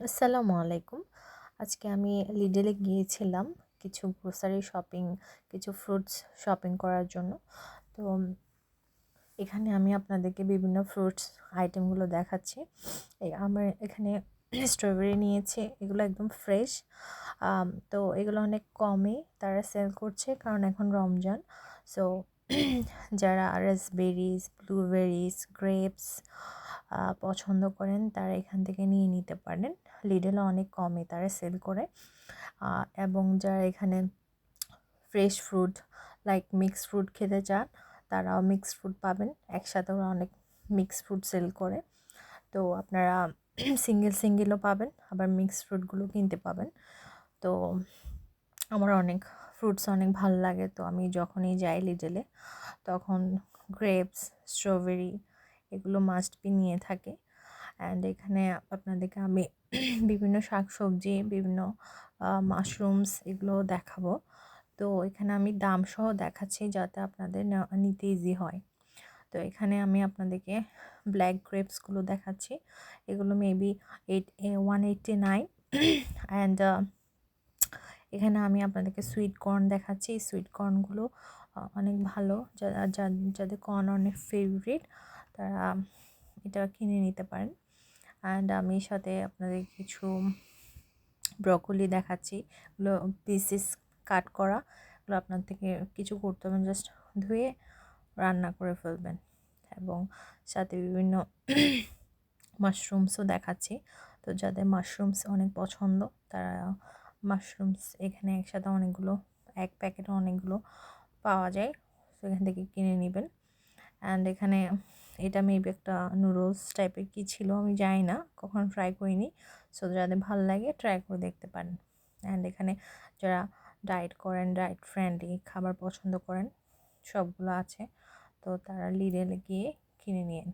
আসসালামু আলাইকুম। আজকে আমি লিডেলে গিয়েছিলাম কিছু গ্রোসারি শপিং, কিছু ফ্রুটস শপিং করার জন্য। তো এখানে আমি আপনাদেরকে বিভিন্ন ফ্রুটস আইটেমগুলো দেখাচ্ছি। আমার এখানে স্ট্রবেরি নিয়েছি, এগুলো একদম ফ্রেশ। তো এগুলো অনেক কমে তারা সেল করছে, কারণ এখন রমজান। সো যারা রাসবেরিজ, ব্লুবেরিজ, গ্রেপস পছন্দ করেন তারা এখান থেকে নিয়ে নিতে পারেন। লিডেলে অনেক কমে তারা সেল করে। এবং যারা এখানে fresh fruit like mixed fruit খেতে চান, তারাও মিক্সড ফ্রুট পাবেন। একসাথে ওরা অনেক মিক্সড ফ্রুট সেল করে। তো আপনারা সিঙ্গেলও পাবেন, আবার মিক্সড ফ্রুটগুলো কিনতে পাবেন। তো আমার ফ্রুটস অনেক ভালো লাগে, তো আমি যখনই যাই লিডেলে তখন গ্রেপস, স্ট্রবেরি এগুলো মাস্ট বি নিয়ে থাকি। অ্যান্ড এখানে আপনাদেরকে আমি বিভিন্ন শাকসবজি, বিভিন্ন মাশরুমস এগুলো দেখাবো। তো এখানে আমি দাম সহ দেখাচ্ছি যাতে আপনাদের নিতে ইজি হয়। তো এখানে আমি আপনাদেরকে ব্ল্যাক গ্রেপসগুলো দেখাচ্ছি। এগুলো মেবি 189। অ্যান্ড এখানে আমি আপনাদেরকে সুইট কর্ন দেখাচ্ছি। এই সুইট কর্নগুলো অনেক ভালো, যাদের কর্ন অনেক ফেভারিট তারা এটা কিনে নিতে পারেন। অ্যান্ড আমি সাথে আপনাদের কিছু ব্রকলি দেখাচ্ছি। এগুলো পিসেস কাট করা, এগুলো আপনার থেকে কিছু করতে হবে, জাস্ট ধুয়ে রান্না করে ফেলবেন। এবং সাথে বিভিন্ন মাশরুমসও দেখাচ্ছি। তো যাদের মাশরুমস অনেক পছন্দ তারা মাশরুমস এখানে একসাথে অনেকগুলো, এক প্যাকেটে অনেকগুলো পাওয়া যায়, তো এখান থেকে কিনে নেবেন। অ্যান্ড এখানে এটা মেবি একটা নুডলস টাইপের কী ছিল আমি জানি না, কখনো ট্রাই করিনি। সো যাদের ভালো লাগে ট্রাই করে দেখতে পারেন। অ্যান্ড এখানে যারা ডায়েট করেন, ডায়েট ফ্রেন্ডলি খাবার পছন্দ করেন, সবগুলো আছে। তো তারা লিডেলে গিয়ে কিনে নিন।